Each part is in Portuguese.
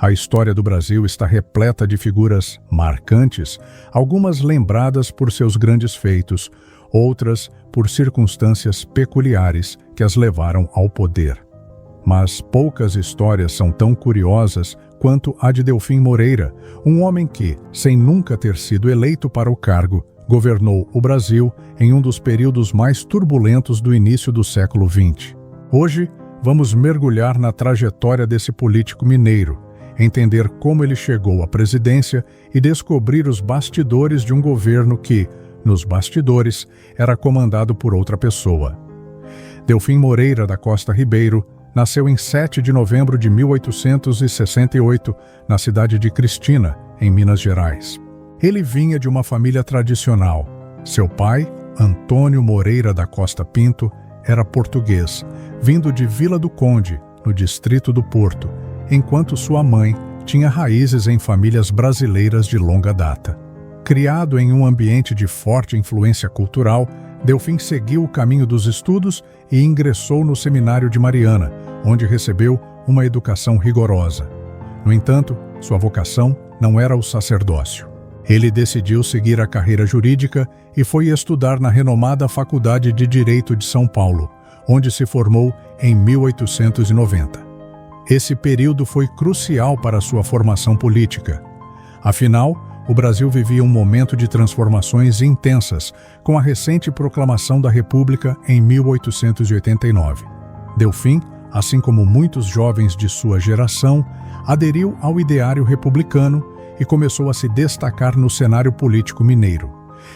A história do Brasil está repleta de figuras marcantes, algumas lembradas por seus grandes feitos, outras por circunstâncias peculiares que as levaram ao poder. Mas poucas histórias são tão curiosas quanto a de Delfim Moreira, um homem que, sem nunca ter sido eleito para o cargo, governou o Brasil em um dos períodos mais turbulentos do início do século XX. Hoje, vamos mergulhar na trajetória desse político mineiro, entender como ele chegou à presidência e descobrir os bastidores de um governo que, nos bastidores, era comandado por outra pessoa. Delfim Moreira da Costa Ribeiro nasceu em 7 de novembro de 1868, na cidade de Cristina, em Minas Gerais. Ele vinha de uma família tradicional. Seu pai, Antônio Moreira da Costa Pinto, era português, vindo de Vila do Conde, no distrito do Porto, enquanto sua mãe tinha raízes em famílias brasileiras de longa data. Criado em um ambiente de forte influência cultural, Delfim seguiu o caminho dos estudos e ingressou no Seminário de Mariana, onde recebeu uma educação rigorosa. No entanto, sua vocação não era o sacerdócio. Ele decidiu seguir a carreira jurídica e foi estudar na renomada Faculdade de Direito de São Paulo, onde se formou em 1890. Esse período foi crucial para sua formação política. Afinal, o Brasil vivia um momento de transformações intensas, com a recente proclamação da República em 1889. Delfim, assim como muitos jovens de sua geração, aderiu ao ideário republicano e começou a se destacar no cenário político mineiro.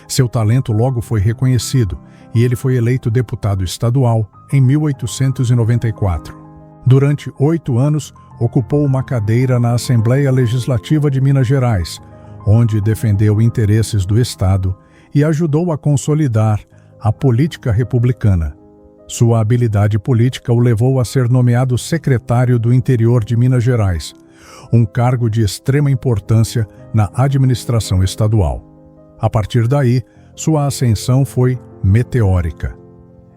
Seu talento logo foi reconhecido e ele foi eleito deputado estadual em 1894. Durante 8 anos, ocupou uma cadeira na Assembleia Legislativa de Minas Gerais, onde defendeu interesses do Estado e ajudou a consolidar a política republicana. Sua habilidade política o levou a ser nomeado secretário do Interior de Minas Gerais, um cargo de extrema importância na administração estadual. A partir daí, sua ascensão foi meteórica.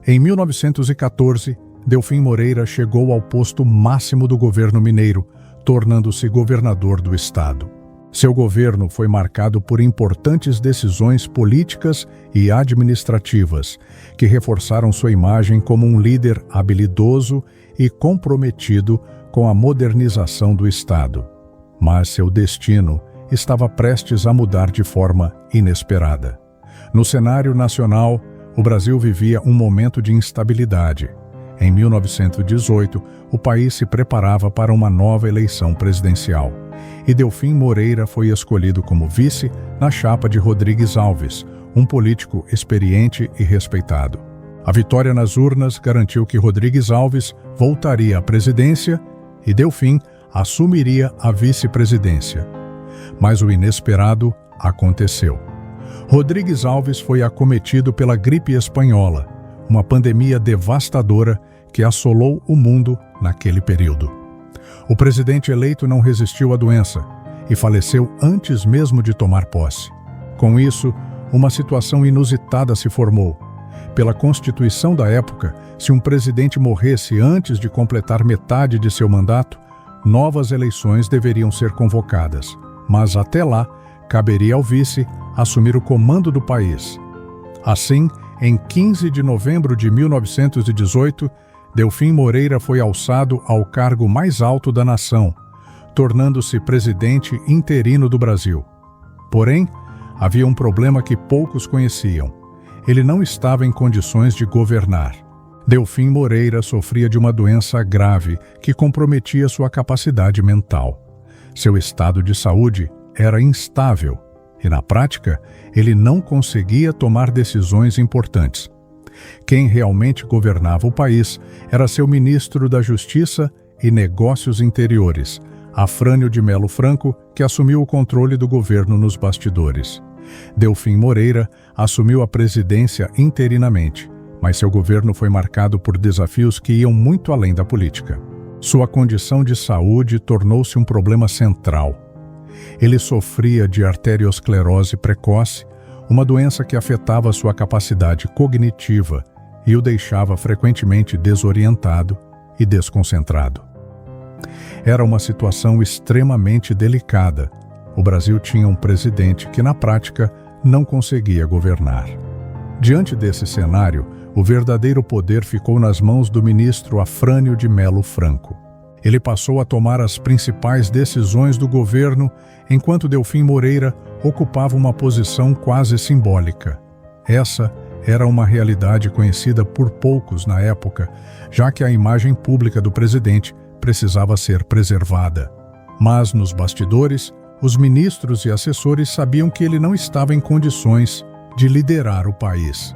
Em 1914, Delfim Moreira chegou ao posto máximo do governo mineiro, tornando-se governador do estado. Seu governo foi marcado por importantes decisões políticas e administrativas, que reforçaram sua imagem como um líder habilidoso e comprometido com a modernização do estado. Mas seu destino estava prestes a mudar de forma inesperada. No cenário nacional, o Brasil vivia um momento de instabilidade. Em 1918, o país se preparava para uma nova eleição presidencial, e Delfim Moreira foi escolhido como vice na chapa de Rodrigues Alves, um político experiente e respeitado. A vitória nas urnas garantiu que Rodrigues Alves voltaria à presidência e Delfim assumiria a vice-presidência. Mas o inesperado aconteceu. Rodrigues Alves foi acometido pela gripe espanhola, uma pandemia devastadora que assolou o mundo naquele período. O presidente eleito não resistiu à doença e faleceu antes mesmo de tomar posse. Com isso, uma situação inusitada se formou. Pela Constituição da época, se um presidente morresse antes de completar metade de seu mandato, novas eleições deveriam ser convocadas, mas até lá, caberia ao vice assumir o comando do país. Assim, em 15 de novembro de 1918, Delfim Moreira foi alçado ao cargo mais alto da nação, tornando-se presidente interino do Brasil. Porém, havia um problema que poucos conheciam. Ele não estava em condições de governar. Delfim Moreira sofria de uma doença grave que comprometia sua capacidade mental. Seu estado de saúde era instável e, na prática, ele não conseguia tomar decisões importantes. Quem realmente governava o país era seu ministro da Justiça e Negócios Interiores, Afrânio de Melo Franco, que assumiu o controle do governo nos bastidores. Delfim Moreira assumiu a presidência interinamente, mas seu governo foi marcado por desafios que iam muito além da política. Sua condição de saúde tornou-se um problema central. Ele sofria de arteriosclerose precoce, uma doença que afetava sua capacidade cognitiva e o deixava frequentemente desorientado e desconcentrado. Era uma situação extremamente delicada. O Brasil tinha um presidente que, na prática, não conseguia governar. Diante desse cenário, o verdadeiro poder ficou nas mãos do ministro Afrânio de Melo Franco. Ele passou a tomar as principais decisões do governo, enquanto Delfim Moreira ocupava uma posição quase simbólica. Essa era uma realidade conhecida por poucos na época, já que a imagem pública do presidente precisava ser preservada. Mas, nos bastidores, os ministros e assessores sabiam que ele não estava em condições de liderar o país.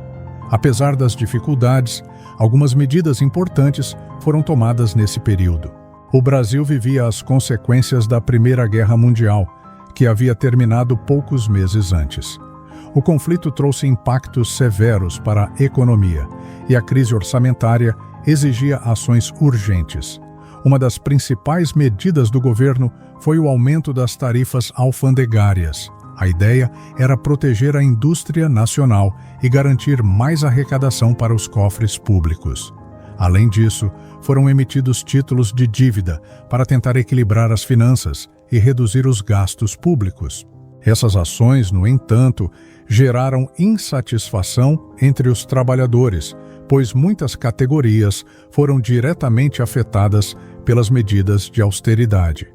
Apesar das dificuldades, algumas medidas importantes foram tomadas nesse período. O Brasil vivia as consequências da Primeira Guerra Mundial, que havia terminado poucos meses antes. O conflito trouxe impactos severos para a economia e a crise orçamentária exigia ações urgentes. Uma das principais medidas do governo foi o aumento das tarifas alfandegárias. A ideia era proteger a indústria nacional e garantir mais arrecadação para os cofres públicos. Além disso, foram emitidos títulos de dívida para tentar equilibrar as finanças e reduzir os gastos públicos. Essas ações, no entanto, geraram insatisfação entre os trabalhadores, pois muitas categorias foram diretamente afetadas pelas medidas de austeridade.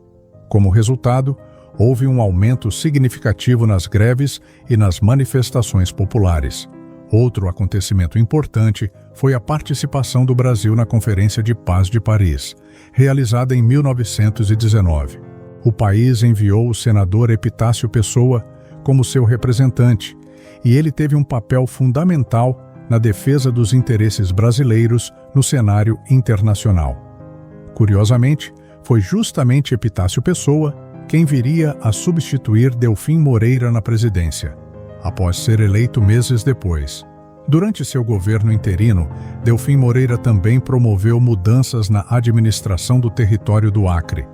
Como resultado, houve um aumento significativo nas greves e nas manifestações populares. Outro acontecimento importante foi a participação do Brasil na Conferência de Paz de Paris, realizada em 1919. O país enviou o senador Epitácio Pessoa como seu representante, e ele teve um papel fundamental na defesa dos interesses brasileiros no cenário internacional. Curiosamente, foi justamente Epitácio Pessoa quem viria a substituir Delfim Moreira na presidência, após ser eleito meses depois. Durante seu governo interino, Delfim Moreira também promoveu mudanças na administração do território do Acre,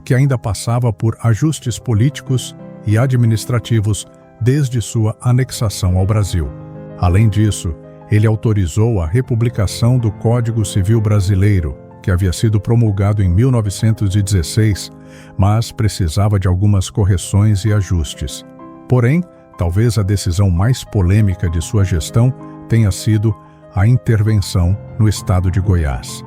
que ainda passava por ajustes políticos e administrativos desde sua anexação ao Brasil. Além disso, ele autorizou a republicação do Código Civil Brasileiro, que havia sido promulgado em 1916, mas precisava de algumas correções e ajustes. Porém, talvez a decisão mais polêmica de sua gestão tenha sido a intervenção no estado de Goiás.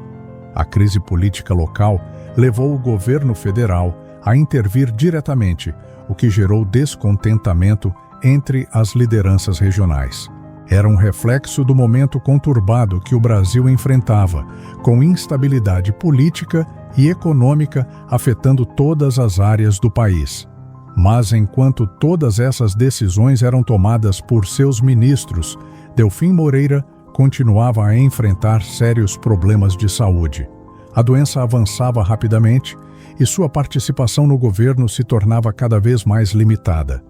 A crise política local levou o governo federal a intervir diretamente, o que gerou descontentamento entre as lideranças regionais. Era um reflexo do momento conturbado que o Brasil enfrentava, com instabilidade política e econômica afetando todas as áreas do país. Mas enquanto todas essas decisões eram tomadas por seus ministros, Delfim Moreira continuava a enfrentar sérios problemas de saúde. A doença avançava rapidamente e sua participação no governo se tornava cada vez mais limitada.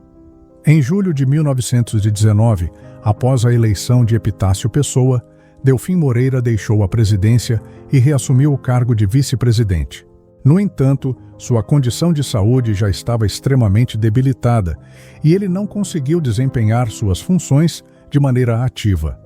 Em julho de 1919, após a eleição de Epitácio Pessoa, Delfim Moreira deixou a presidência e reassumiu o cargo de vice-presidente. No entanto, sua condição de saúde já estava extremamente debilitada e ele não conseguiu desempenhar suas funções de maneira ativa.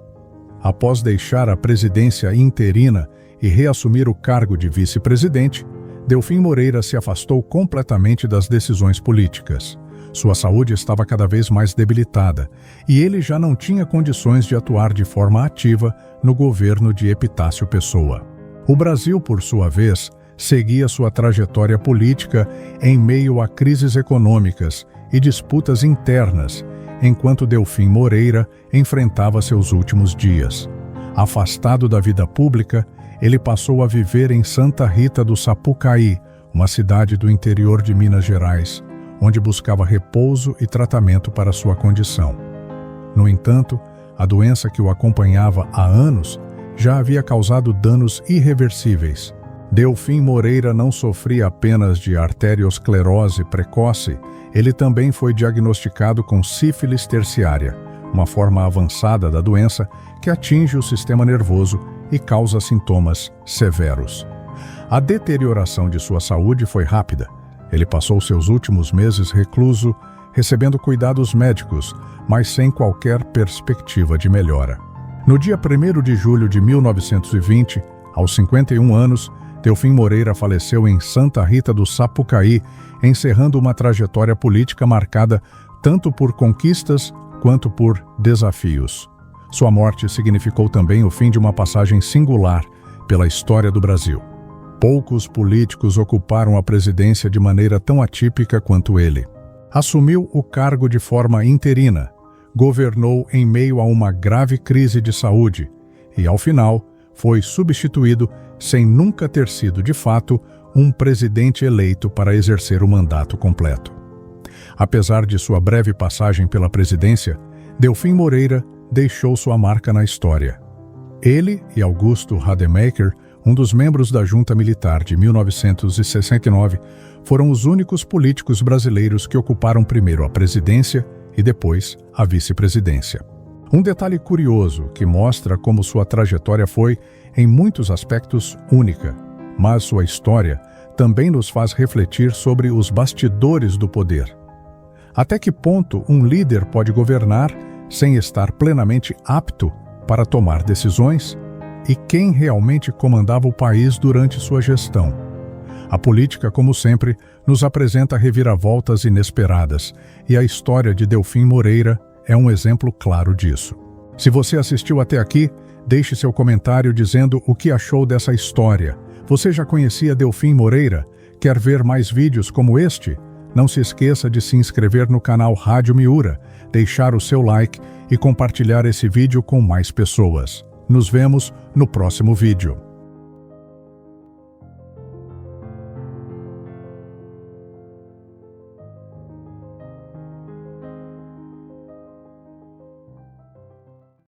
Após deixar a presidência interina e reassumir o cargo de vice-presidente, Delfim Moreira se afastou completamente das decisões políticas. Sua saúde estava cada vez mais debilitada e ele já não tinha condições de atuar de forma ativa no governo de Epitácio Pessoa. O Brasil, por sua vez, seguia sua trajetória política em meio a crises econômicas e disputas internas, enquanto Delfim Moreira enfrentava seus últimos dias. Afastado da vida pública, ele passou a viver em Santa Rita do Sapucaí, uma cidade do interior de Minas Gerais, onde buscava repouso e tratamento para sua condição. No entanto, a doença que o acompanhava há anos já havia causado danos irreversíveis. Delfim Moreira não sofria apenas de arteriosclerose precoce, ele também foi diagnosticado com sífilis terciária, uma forma avançada da doença que atinge o sistema nervoso e causa sintomas severos. A deterioração de sua saúde foi rápida. Ele passou seus últimos meses recluso, recebendo cuidados médicos, mas sem qualquer perspectiva de melhora. No dia 1º de julho de 1920, aos 51 anos, Delfim Moreira faleceu em Santa Rita do Sapucaí, encerrando uma trajetória política marcada tanto por conquistas quanto por desafios. Sua morte significou também o fim de uma passagem singular pela história do Brasil. Poucos políticos ocuparam a presidência de maneira tão atípica quanto ele. Assumiu o cargo de forma interina, governou em meio a uma grave crise de saúde e, ao final, foi substituído sem nunca ter sido, de fato, um presidente eleito para exercer o mandato completo. Apesar de sua breve passagem pela presidência, Delfim Moreira deixou sua marca na história. Ele e Augusto Rademacher, um dos membros da Junta Militar de 1969, foram os únicos políticos brasileiros que ocuparam primeiro a presidência e depois a vice-presidência. Um detalhe curioso que mostra como sua trajetória foi, em muitos aspectos, única, mas sua história também nos faz refletir sobre os bastidores do poder. Até que ponto um líder pode governar sem estar plenamente apto para tomar decisões? E quem realmente comandava o país durante sua gestão? A política, como sempre, nos apresenta reviravoltas inesperadas, e a história de Delfim Moreira é um exemplo claro disso. Se você assistiu até aqui, deixe seu comentário dizendo o que achou dessa história. Você já conhecia Delfim Moreira? Quer ver mais vídeos como este? Não se esqueça de se inscrever no canal Rádio Miura, deixar o seu like e compartilhar esse vídeo com mais pessoas. Nos vemos no próximo vídeo.